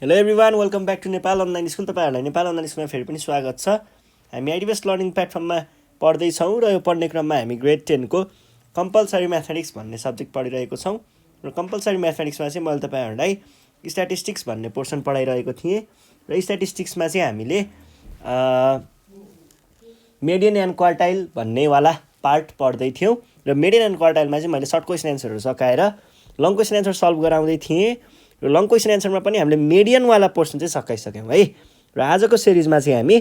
Hello everyone, welcome back to Nepal online school. तपाईँहरूलाई Nepal online स्कुलमा फेरि पनि स्वागत छ। हामी आइडिबेस्ट लर्निङ प्लेटफर्ममा पढ्दैछौँ र यो पढ्ने क्रममा हामी ग्रेड 10को कम्पलसरी म्याथमेटिक्स भन्ने सब्जेक्ट पढिरहेको छौँ। र कम्पलसरी म्याथमेटिक्समा चाहिँ मैले तपाईँहरूलाई स्ट्याटिस्टिक्स भन्ने पोर्सन पढाइरहेको थिएँ। र स्ट्याटिस्टिक्समा चाहिँ हामीले मेडियन एन्ड क्वार्टाइल भन्नेवाला पार्ट पढ्दै थियौँ। र मेडियन एन्ड क्वार्टाइलमा चाहिँ मैले सर्ट क्वेसन एन्सरहरू सकाएर लङ क्वेसन एन्सर सल्भ गराउँदै थिएँ। र लङ क्वेसन एन्सरमा पनि हामीले मिडियनवाला पोर्सन चाहिँ सकाइसक्यौँ है। र आजको सिरिजमा चाहिँ हामी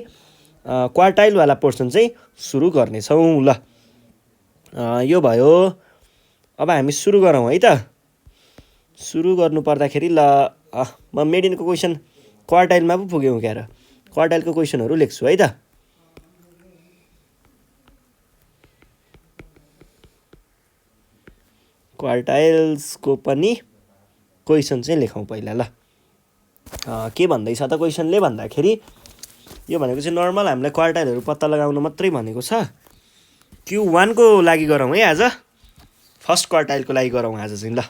क्वार्टाइलवाला पोर्सन चाहिँ सुरु गर्नेछौँ। ल यो भयो। अब हामी सुरु गरौँ है त। सुरु गर्नु पर्दाखेरि ल म मेडियनको क्वेसन क्वार्टाइलमा पो पुग्यौँ क्या र। क्वार्टाइलको क्वेसनहरू लेख्छु है त। क्वार्टाइल्सको पनि क्वेसन चाहिँ लेखौँ पहिला। ल के भन्दैछ त क्वेसनले भन्दाखेरि यो भनेको चाहिँ नर्मल हामीलाई क्वार्टाइलहरू पत्ता लगाउन मात्रै भनेको छ। Q1 को लागि गरौँ है आज। फर्स्ट क्वार्टाइलको लागि गरौँ आज चाहिँ। ल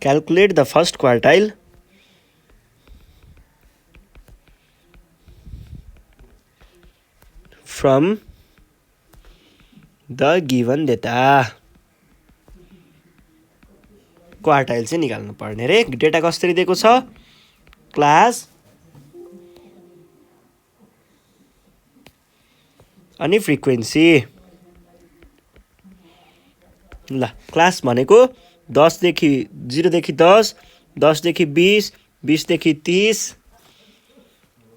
calculate the first quartile from the given data. Quartile चाहिँ निकाल्नु पर्ने रे। डेटा कसरी दिएको छ? क्लास अनि फ्रिक्वेन्सी। ल क्लास भनेको 0 देखि 10, 10 देखि 20, 20 देखि 30,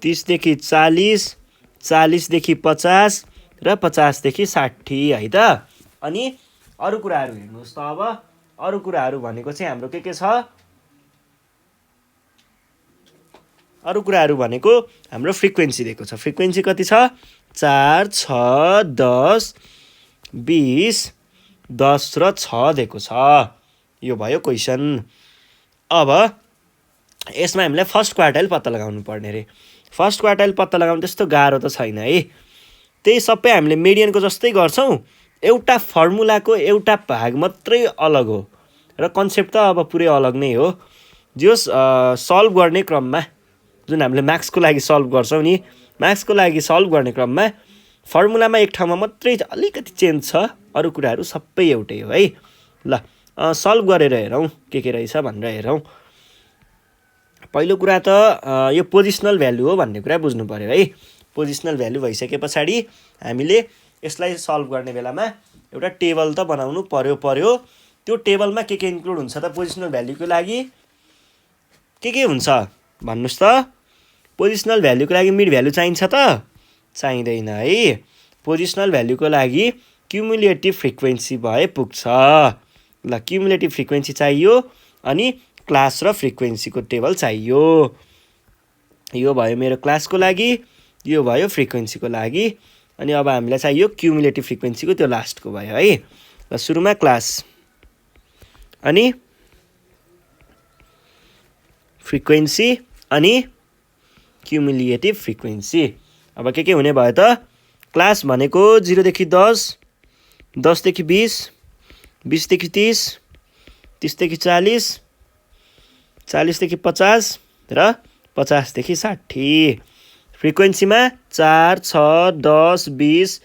30 देखि 40, 40 देखि 50 र 50 देखि 60 है त। अनि अरू कुराहरू हेर्नुहोस् त। अब अरू कुराहरू भनेको चाहिँ हाम्रो के छ? अरू कुराहरू भनेको हाम्रो फ्रिक्वेन्सी दिएको छ। फ्रिक्वेन्सी कति छ? 4, 6, 10, 20, 10 र 6 दिएको छ। यो भयो क्वेसन। अब यसमा हामीलाई फर्स्ट क्वार्टाइल पत्ता लगाउनु पर्ने रे। फर्स्ट क्वार्टाइल पत्ता लगाउनु त्यस्तो गाह्रो त छैन है। त्यही सबै हामीले मिडियनको जस्तै गर्छौँ। एउटा फर्मुलाको एउटा भाग मात्रै अलग हो र कन्सेप्ट त अब पुरै अलग नै हो। जो सल्भ गर्ने क्रममा जुन हामीले म्याथ्सको लागि सल्भ गर्छौँ नि, म्याथ्सको लागि सल्भ गर्ने क्रममा फर्मुलामा एक ठाउँमा मात्रै अलिकति चेन्ज छ, अरू कुराहरू सबै एउटै हो है। ल सल्भ गरेर हेरौँ के रहेछ भनेर हेरौँ। पहिलो कुरा त यो पोजिसनल भ्यालु हो भन्ने कुरा बुझ्नु पर्यो है। पोजिसनल भ्यालु भइसके पछाडि हामीले यसलाई सल्भ गर्ने बेलामा एउटा टेबल त बनाउनु पर्यो। त्यो टेबलमा के इन्क्लुड हुन्छ त? पोजिसनल भ्यालुको लागि के हुन्छ भन्नुहोस् त? पोजिसनल भ्यालुको लागि मिड भ्यालु चाहिन्छ त? चाहिँदैन है। पोजिसनल भ्यालुको लागि क्युमुलेटिभ फ्रिक्वेन्सी भए पुग्छ। ल क्युमुलेटिभ फ्रिक्वेन्सी चाहियो अनि क्लास र फ्रिक्वेन्सीको टेबल चाहियो। यो भयो मेरो क्लासको लागि, यो भयो फ्रिक्वेन्सीको लागि। अनि अब हामीलाई चाहियो क्युमुलेटिभ फ्रिक्वेन्सीको, त्यो लास्टको भयो है। र सुरुमा क्लास अनि फ्रिक्वेन्सी अनि क्युमुलेटिभ फ्रिक्वेन्सी। अब के हुने भयो त? क्लास भनेको 0 देखि 10, 10 देखि 20, 20 देखि 30, 30 देखि 40, 40 देखि 50 र 50 देखि 60। फ्रिक्वेन्सीमा 4, 6, 10, 20,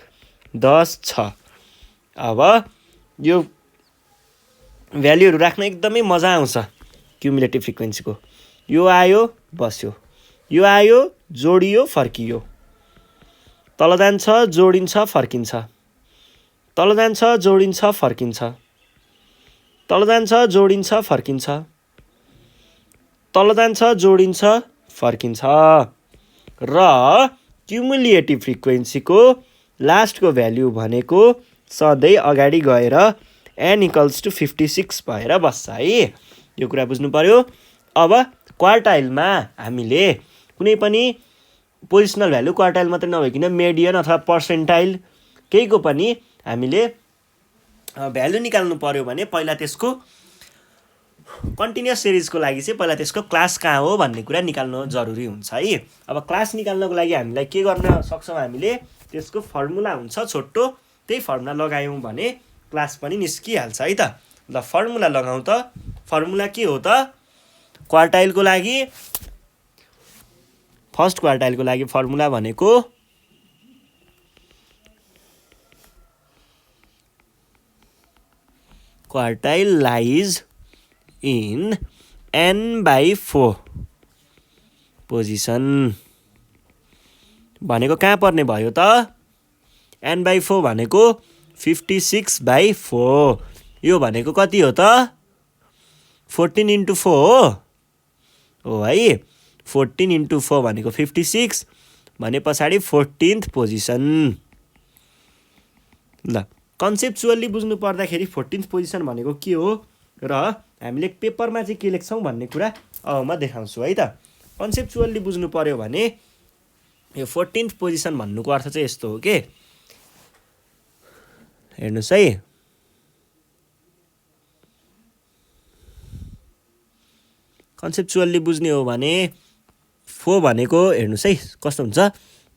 10, 6। अब यो भ्याल्युहरू राख्न एकदमै मजा आउँछ क्युमुलेटिभ फ्रिक्वेन्सीको। यो आयो बस्यो, यो आयो जोडियो फर्कियो, तल जान्छ जोडिन्छ फर्किन्छ, तल जान्छ जोडिन्छ फर्किन्छ, तल जान्छ जोडिन्छ फर्किन्छ, तल जान्छ जोडिन्छ फर्किन्छ। र क्युमुलेटिभ फ्रिक्वेन्सीको लास्टको भ्याल्यु भनेको सधैँ अगाडि गएर n = 56 भएर बस्छ है। यो कुरा बुझ्नु पर्यो। अब क्वार्टाइलमा हामीले कुनै पनि पोजिसनल भ्यालु क्वार्टाइल मात्रै नभइकन मेडियन अथवा पर्सेन्टाइल केहीको पनि हामीले भ्यालु निकाल्नु पर्यो भने पहिला त्यसको कन्टिन्युअस सिरिजको लागि चाहिँ पहिला त्यसको क्लास कहाँ हो भन्ने कुरा निकाल्नु जरुरी हुन्छ है। अब क्लास निकाल्नको लागि हामीलाई के गर्न सक्छौँ, हामीले त्यसको फर्मुला हुन्छ छोटो, त्यही फर्मुला लगायौँ भने क्लास पनि निस्किहाल्छ है त। ल फर्मुला लगाउँ त। फर्मुला के हो त? क्वार्टाइलको लागि, फर्स्ट क्वार्टाइलको लागि फर्मुला भनेको quartile lies in n/4 position भनेको कहाँ पर्ने भयो त? n/4 भनेको 56/4। यो भनेको कति हो त? 14 × 4 हो है। 14 × 4 भनेको 56 भने पछाडि 14th पोजिसन। ल कन्सेप्चुअल्ली बुझ्नु पर्दाखेरि 14th पोजिसन भनेको के हो र हामीले पेपरमा चाहिँ के लेख्छौँ भन्ने कुरा अब म देखाउँछु है त। कन्सेप्चुअल्ली बुझ्नु पर्यो भने यो 14th पोजिसन भन्नुको अर्थ चाहिँ यस्तो हो के, हेर्नुहोस् है। कन्सेप्चुअल्ली बुझ्ने हो भने 4 भनेको हेर्नुहोस् है कस्तो हुन्छ,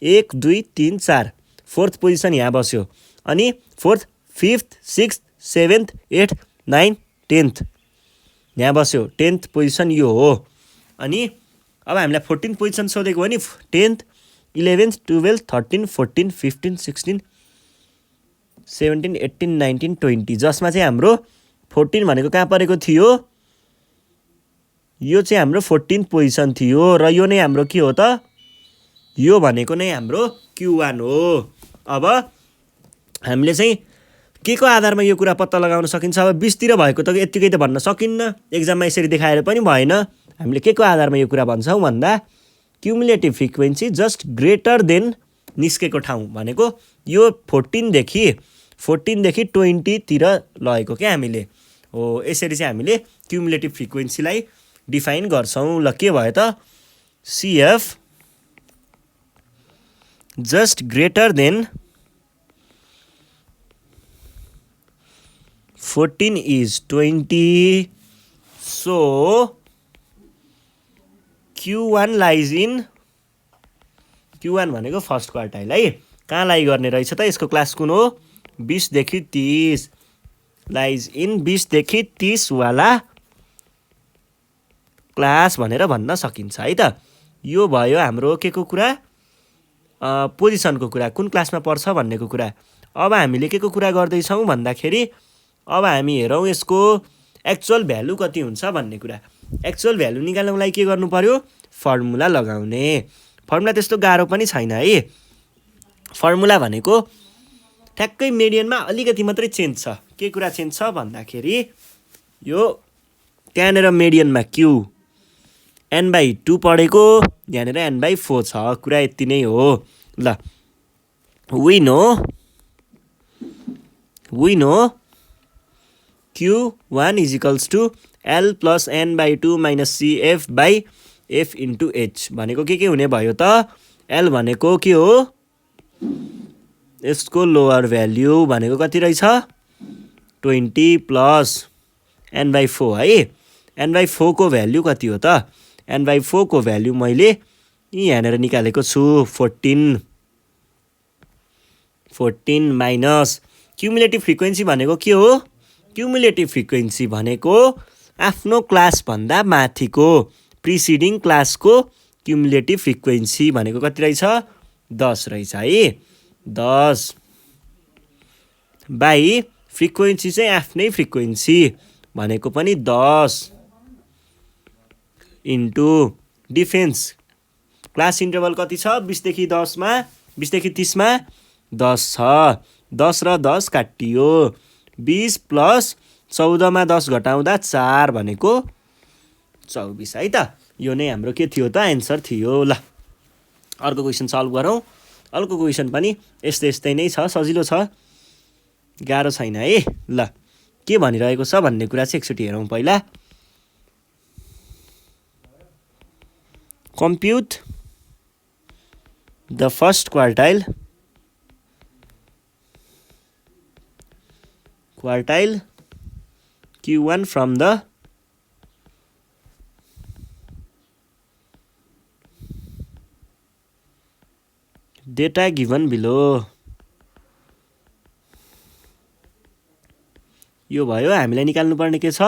1 2 3 4 4th पोजिसन यहाँ बस्यो, अनि 4th 5th 6th 7th 8th 9th 10th यहाँ बस्यो, 10th पोजिसन यो हो। अनि अब हामीलाई 14th पोजिसन सोधेको हो नि, 10th 11th 12th 13 14 15 16 17 18 19 20 जसमा चाहिँ हाम्रो 14 भनेको कहाँ परेको थियो? यो चाहिँ हाम्रो 14th पोजिसन थियो र यो नै हाम्रो के हो त? यो भनेको नै हाम्रो Q1 हो। अब हामीले चाहिँ के को आधारमा यो कुरा पत्ता लगाउन सकिन्छ? अब 20 तिर भएको त यतिकै त भन्न सकिन्न, एक्जाममा यसरी देखाएर पनि भएन। हामीले के को आधारमा यो कुरा भन्छौँ भन्दा cumulative frequency just greater than निस्केको ठाउँ भनेको यो 14 देखि 20 तिर लगेको क्या हामीले हो। यसरी चाहिँ हामीले क्युमुलेटिभ फ्रिक्वेन्सीलाई डिफाइन गर्छौँ। ल के भयो त? CF just greater than 14 is 20, so Q1 lies in, Q1 भनेको फर्स्ट क्वार्टाइल है। कहाँ लाई गर्ने रहेछ त? यसको क्लास कुन हो? 20 देखि 30 लाइज इन 20 देखि 30 वाला क्लास भनेर भन्न सकिन्छ है त। यो भयो हाम्रो के को कुरा? पोजिसनको कुरा, कुन क्लासमा पर्छ भन्नेको कुरा। अब हामीले के को कुरा गर्दैछौँ भन्दाखेरि अब हामी हेरौँ यसको एक्चुअल भ्यालु कति हुन्छ भन्ने कुरा। एक्चुअल भ्यालु निकाल्नको लागि के गर्नु पर्यो? फर्मुला लगाउने। फर्मुला त्यस्तो गाह्रो पनि छैन है। फर्मुला भनेको ठ्याक्कै मिडियनमा अलिकति मात्रै चेन्ज छ। के कुरा चेन्ज छ भन्दाखेरि यो त्यहाँनिर मिडियनमा Q n/2 पढेको, यहाँनिर n/4 छ। कुरा यति नै हो। ल we know Q1 is equals to L plus n/2 minus CF by F into H भनेको के हुने भयो त? L भनेको के हो? यसको लोअर भ्याल्यु भनेको कति रहेछ? 20 प्लस n/4 है। n/4 को भ्याल्यु कति हो त? n/4 को भ्याल्यु मैले यहाँनिर निकालेको छु, 14 माइनस क्युमुलेटिभ फ्रिक्वेन्सी भनेको के हो? क्युमुलेटिभ फ्रिक्वेन्सी भनेको आफ्नो क्लास भन्दा माथिको प्रिसिडिङ क्लासको क्युमुलेटिभ फ्रिक्वेन्सी भनेको कति रहेछ? 10 रहेछ है। 10 बाई फ्रिक्वेन्सी चाहिँ आफ्नै फ्रिक्वेन्सी भनेको पनि 10 इन्टु डिफेन्स क्लास इन्टरभल कति छ? 20 देखि 10 मा 20 देखि 30 मा 10 छ। 10 र 10 काटियो, 20 प्लस 14 मा 10 घटाउँदा 4 भनेको 24 है त। यो नै हाम्रो के थियो त? एन्सर थियो। ल अर्को क्वेसन सल्भ गरौँ। अर्को क्वेसन पनि यस्तै नै छ, सजिलो छ, गाह्रो छैन है। ल के भनिरहेको छ भन्ने कुरा चाहिँ एकचोटि हेरौँ पहिला। कम्प्युट the first quartile Q1 from the data given below. यो भयो। हामीलाई निकाल्नु पर्ने के छ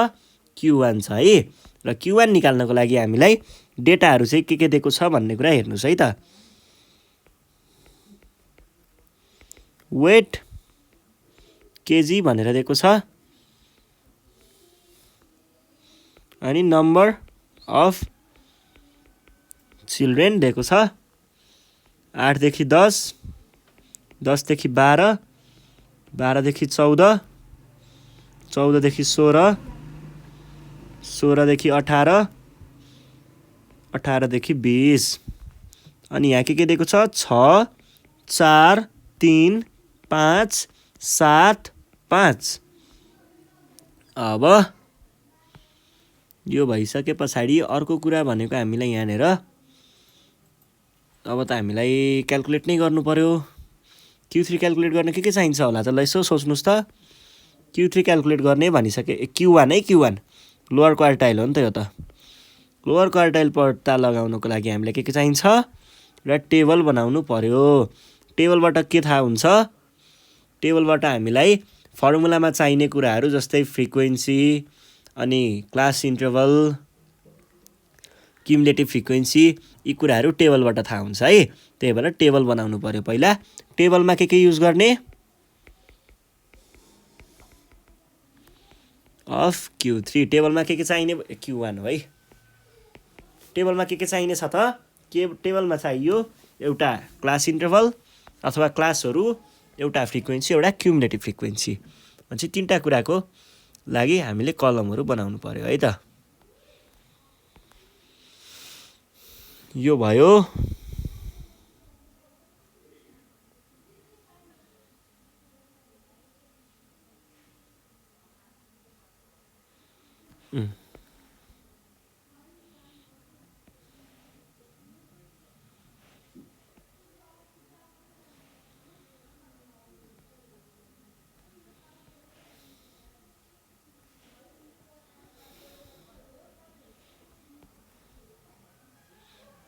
Q1 छ है। र Q1 निकाल्नको लागि हामीलाई डेटाहरु चाहिँ के दिएको छ भन्ने कुरा हेर्नुस् है त। वेट केजी भनेर दिएको छ अनि नम्बर अफ चिल्ड्रेन दिएको छ 8 देखि 10, 10 देखि 12, 12 देखि 14, 14 देखि 16, 16 देखि 18, 18 देखि 20। अनि यहाँ के दिएको छ 6 4 3 5 7 5। अब यो भइसके पछाडि अर्को कुरा भनेको हामीलाई यहाँनेर अब त हामीलाई क्याल्कुलेट नै गर्नु पर्यो। Q3 क्याल्कुलेट गर्न के चाहिन्छ होला त ल यसो सोच्नुस् त। Q3 क्याल्कुलेट गर्ने भनिसके Q1 है Q1 लोअर क्वार्टाइल हो नि त यो त। लोअर क्वार्टाइल पत्ता लगाउनको लागि हामीलाई के चाहिन्छ र टेबल बनाउनु पर्यो। टेबलबाट के थाहा हुन्छ टेबलबाट हामीलाई फर्मुलामा चाहिने कुराहरु जस्तै फ्रिक्वेन्सी अनि क्लास इन्टरभल क्युमुलेटिभ फ्रिक्वेन्सी यी कुराहरु टेबलबाट थाहा हुन्छ है। त्यही भएर टेबल बनाउनु पर्यो। पहिला टेबलमा के युज गर्ने अफ Q3 टेबलमा के चाहिने Q1 हो है। टेबलमा के चाहिने छ त के टेबलमा चाहियो एउटा क्लास इन्टरभल अथवा क्लासहरु एउटा फ्रिक्वेन्सी एउटा क्युमुलेटिभ फ्रिक्वेन्सी भन्छ। तीनटा कुराको लागि हामीले कलमहरु बनाउनु पर्यो है त। यो भयो।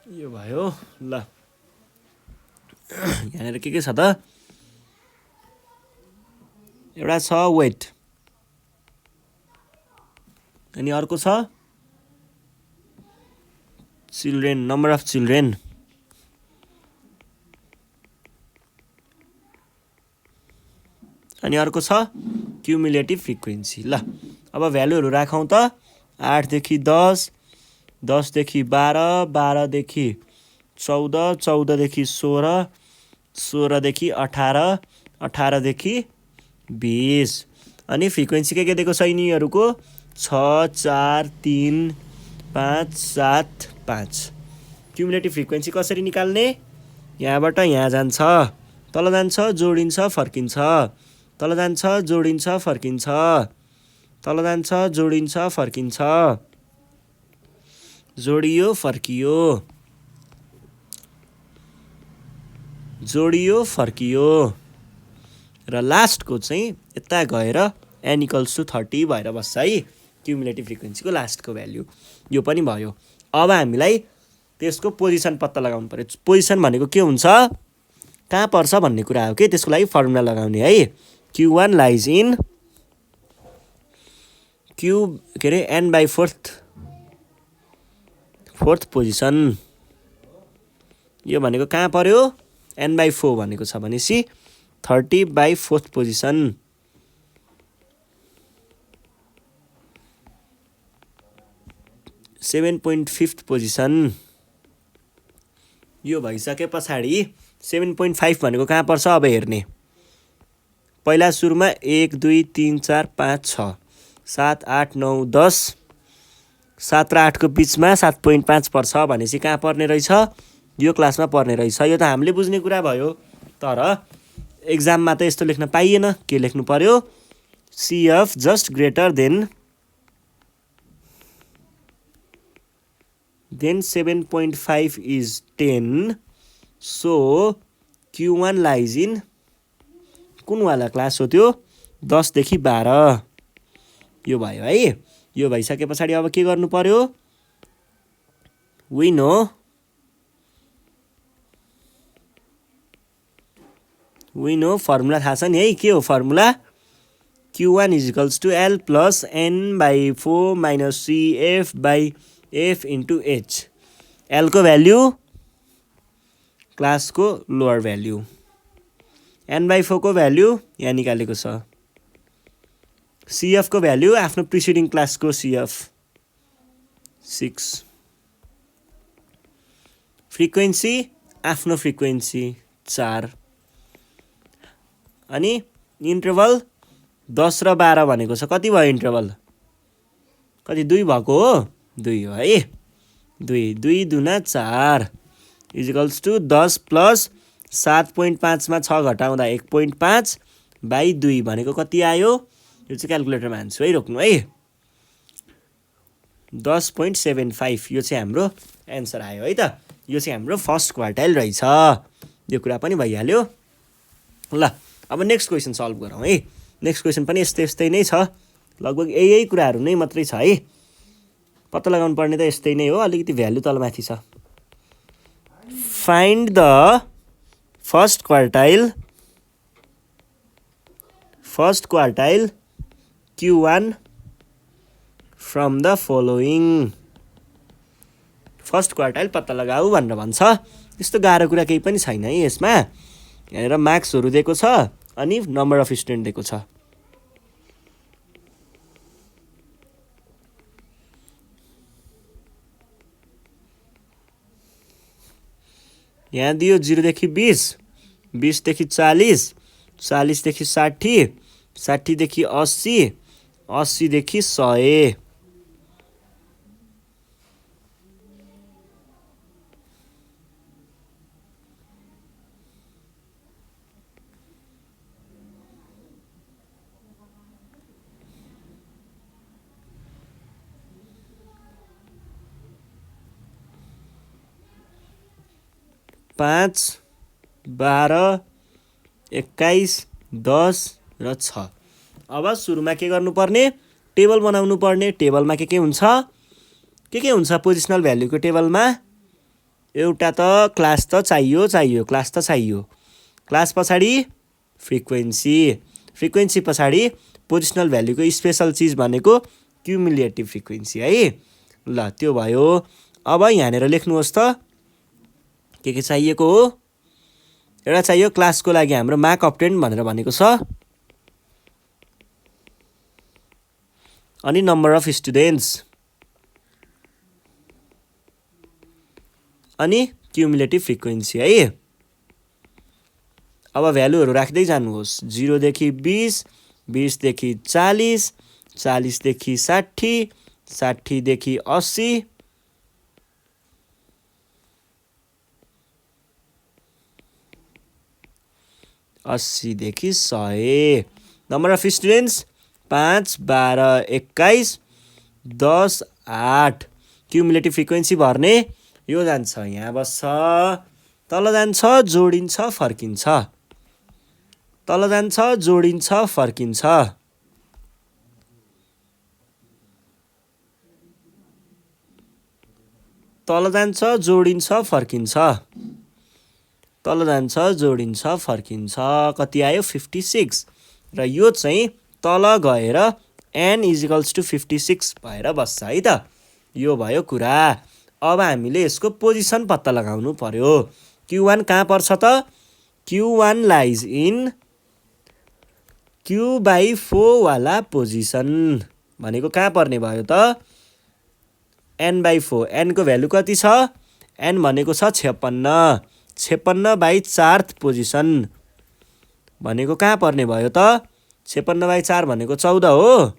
यो भयो ल। यहाँनेर के छ त एउटा छ वेट अनि अर्को छ चिल्ड्रेन नम्बर अफ चिल्ड्रेन अनि अर्को छ क्युमुलेटिभ फ्रिक्वेन्सी। ल अब भ्यालुहरु राखौं त 8 देखि 10, 10 देखि 12, 12 देखि 14, 14 देखि 16, 16 देखि 18, 18 देखि 20। अनि फ्रिक्वेन्सी के दिएको छ यिनीहरुको 6 4 3 5 7 5। क्युमुलेटिभ फ्रिक्वेन्सी कसरी निकाल्ने यहाँबाट यहाँ जान्छ तल जान्छ जोडिन्छ फर्किन्छ तल जान्छ जोडिन्छ फर्किन्छ तल जान्छ जोडिन्छ फर्किन्छ जोडियो फर्कियो जोडियो फर्कियो र लास्टको चाहिँ यता गएर n = 30 भएर बस्छ है। क्युमुलेटिभ फ्रिक्वेन्सीको लास्टको भ्यालु यो पनि भयो। अब हामीलाई त्यसको पोजिसन पत्ता लगाउनु पर्यो। पोजिसन भनेको के हुन्छ कहाँ पर्छ भन्ने कुरा हो के त्यसको लागि फर्मुला लगाउने है। Q1 lies in n/4 position. यो भनेको कहाँ पर्यो n/4 भनेको छ भनेसी 30/4 पोजिसन। Seven 7.5 position. यो भइसके पछाडि 7.5 भनेको कहाँ पर्छ अब हेर्ने। पहिला सुरुमा 1 2 3 4 5 6 7 8 9 10 7 र 8 को बीचमा 7.5 पर्छ भनेसी कहाँ पर्ने रहेछ यो क्लासमा पर्ने रहेछ। यो त हामीले बुझ्ने कुरा भयो तर एक्जाममा त यस्तो लेख्न पाइएन। के लेख्नु पर्यो CF just greater than 7.5 is 10 so Q1 lies in कुन वाला क्लास हो त्यो 10 देखि 12। यो भयो है। यो भइसके पछाडि अब के गर्नु पर्यो we know we know formula थाहा छ नि है के हो formula Q1 is equals to L plus N by 4 minus CF by F into H. L को भ्याल्यु क्लासको लोअर भ्याल्यु, N by 4 को भ्याल्यु यहाँ निकालेको छ, CF को भ्याल्यु आफ्नो प्रिसिडिङ क्लासको CF 6, फ्रिक्वेन्सी आफ्नो फ्रिक्वेन्सी 4, अनि इन्टरभल 10 र 12 भनेको छ कति भयो इन्टरभल कति 2 भएको हो 2 हो है 2 2 दुना 4 इज इक्वल्स टु 10 प्लस 7.5 मा 6 घटाउँदा 1.5 बाई 2 भनेको कति आयो यो चाहिँ क्याल्कुलेटरमा हान्छु है रोक्नु है 10.75 यो चाहिँ हाम्रो एन्सर आयो है त यो चाहिँ हाम्रो फर्स्ट क्वार्टाइल रहेछ यो कुरा पनि भइहाल्यो ल अब नेक्स्ट क्वेसन सल्भ गरौँ है नेक्स्ट क्वेसन पनि यस्तै नै छ लगभग यही कुराहरू नै मात्रै छ है पत्ता लगाउनु पर्ने त यस्तै नै हो अलिकति भ्यालु तलमाथि छ find the first quartile Q1 from the following first quartile पत्ता लगाऊ भनेर भन्छ यस्तो गाह्रो कुरा केही पनि छैन है यसमा यहाँनिर मार्क्सहरू दिएको छ अनि नम्बर अफ स्टुडेन्ट दिएको छ यहाँ दियो 0 देखि 20 20 देखि 40 40 देखि 60 60 देखि 80 80 देखि 100 5 12 21 10 र 6 अब सुरुमा के गर्नुपर्ने टेबल बनाउनु पर्ने टेबलमा के हुन्छ पोजिसनल भ्यालुको टेबलमा एउटा त क्लास त चाहियो क्लास पछाडि फ्रिक्वेन्सी पछाडि पोजिसनल भ्यालुको स्पेशल चीज भनेको क्युमुलेटिभ फ्रिक्वेन्सी है ल त्यो भयो अब यहाँनिर लेख्नुहोस् त के चाहिएको हो एउटा चाहियो क्लासको लागि हाम्रो मार्क अफ 10 भनेर भनेको छ अनि नम्बर अफ स्टुडेन्ट्स अनि क्युमुलेटिभ फ्रिक्वेन्सी है अब भ्यालुहरू राख्दै जानुहोस् 0 देखि 20 20 देखि 40 40 देखि 60 60 देखि 80 80 देखि 100 number of students 5 12 21 10 8 cumulative frequency भर्ने यो जान्छ यहाँ बस्छ तल जान्छ जोडिन्छ फर्किन्छ तल जान्छ जोडिन्छ फर्किन्छ तल जान्छ जोडिन्छ फर्किन्छ तल जान्छ जोडिन्छ फर्किन्छ कति आयो 56 र यो चाहिँ तल गएर n इज टु 56 भएर बस्छ है त यो भयो कुरा अब हामीले यसको पोजिसन पत्ता लगाउनु पर्यो Q1 कहाँ पर्छ त Q1 लाइज इन Q/4 वाला पोजिसन भनेको कहाँ पर्ने भयो त n/4 n को भ्यालु कति छ n भनेको छ 56 56/4 पोजिसन भनेको कहाँ पर्ने भयो त 56/4 भनेको 14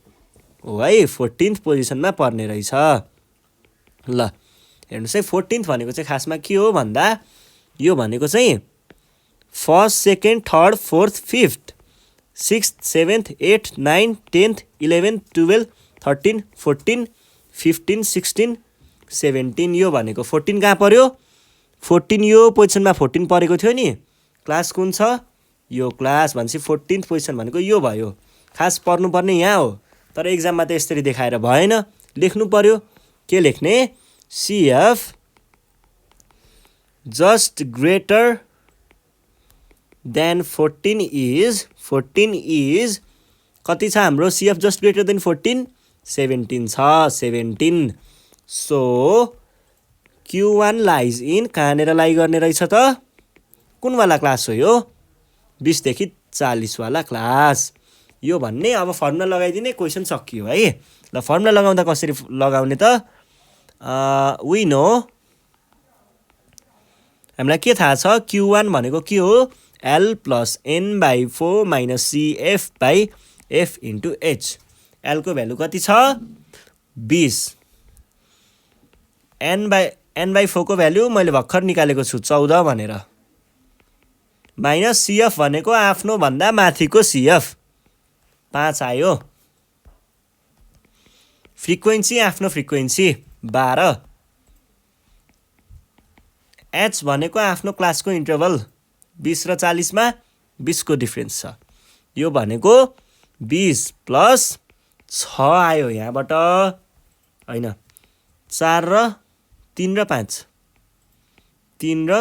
हो है 14th पोजिसनमा पर्ने रहेछ ल हेर्नुस् है 14th भनेको चाहिँ खासमा के हो भन्दा यो भनेको चाहिँ first second third fourth fifth 6th 7th 8th 9th 10th 11th 12th 13 14 15 16 17 यो भनेको 14 कहाँ पर्यो 14 यो पोजिसनमा 14 परेको थियो नि क्लास कुन छ यो क्लास भनेपछि 14th पोजिसन भनेको यो भयो खास पर्नुपर्ने यहाँ हो तर एक्जाममा त यसरी देखाएर भएन लेख्नु पर्यो के लेख्ने CF just greater than 14 is कति छ हाम्रो CF जस्ट ग्रेटर देन 14 17 छ 17 सो Q1 लाइज इन कहाँनिर लाई गर्ने रहेछ त कुनवाला क्लास हो यो 20 देखि 40 वाला क्लास यो भन्ने अब फर्मुला लगाइदिने क्वेसन सकियो है ल फर्मुला लगाउँदा कसरी लगाउने त वी नो हामीलाई के थाहा छ Q1 भनेको के हो L + N/4 - CF/F * H L को भ्यालु कति छ 20 N/4 को भ्यालु मैले भर्खर निकालेको छु 14 भनेर माइनस CF भनेको आफ्नो भन्दा माथिको CF 5 आयो फ्रिक्वेन्सी आफ्नो फ्रिक्वेन्सी 12 H भनेको आफ्नो क्लासको इन्टरभल 20 र 40 मा 20 को डिफरेन्स छ यो भनेको 20 + 6 आयो यहाँबाट हैन 4 र 3 र 5 3 र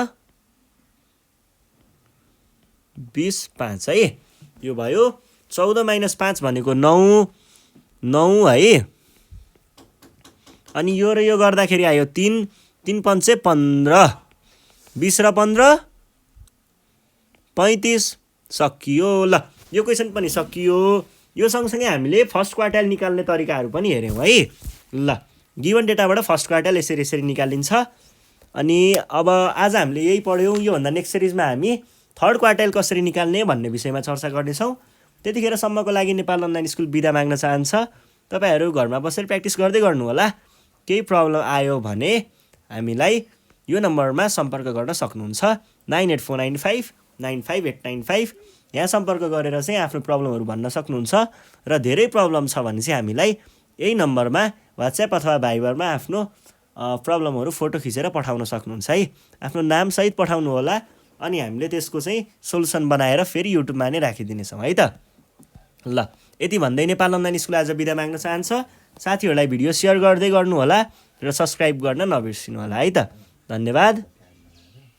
20 5 है यो भयो 14 - 5 भनेको 9 है अनि यो र यो गर्दाखेरि आयो 3 3 5 15 20 र 15 35 सकियो ल यो क्वेसन पनि सकियो यो सँगसँगै हामीले फर्स्ट क्वार्टाइल निकाल्ने तरिकाहरू पनि हेर्यौं है ल गिवन डेटाबाट फर्स्ट क्वार्टाइल यसरी निकालिन्छ अनि अब आज हामीले यही पढ्यौं यो भन्दा नेक्स्ट सिरिजमा हामी थर्ड क्वार्टाइल कसरी निकाल्ने भन्ने विषयमा चर्चा गर्नेछौं त्यतिखेर सम्मको लागि नेपाल अनलाइन स्कुल बिदा माग्न चाहन्छ तपाईहरु घरमा बसेर प्र्याक्टिस गर्दै गर्नु होला केही प्रब्लम आयो भने हामीलाई यो नम्बरमा सम्पर्क गर्न सक्नुहुन्छ 9849595895 यहाँ सम्पर्क गरेर चाहिँ आफ्नो प्रब्लमहरु भन्न सक्नुहुन्छ र धेरै प्रब्लम छ भने चाहिँ हामीलाई यही नम्बरमा WhatsApp अथवा भाइबरमा आफ्नो प्रब्लमहरु फोटो खिचेर पठाउन सक्नुहुन्छ है आफ्नो नाम सहित पठाउनु होला अनि हामीले त्यसको चाहिँ सोलुसन बनाएर फेरि युट्युबमा नै राखिदिनेछौं है त ल यति भन्दै नेपाल अनलाइन स्कुल आज बिदा माग्न चाहन्छ साथीहरुलाई भिडियो शेयर गर्दै गर्नु होला र सब्स्क्राइब गर्न नबिर्सिनु होला है त धन्यवाद।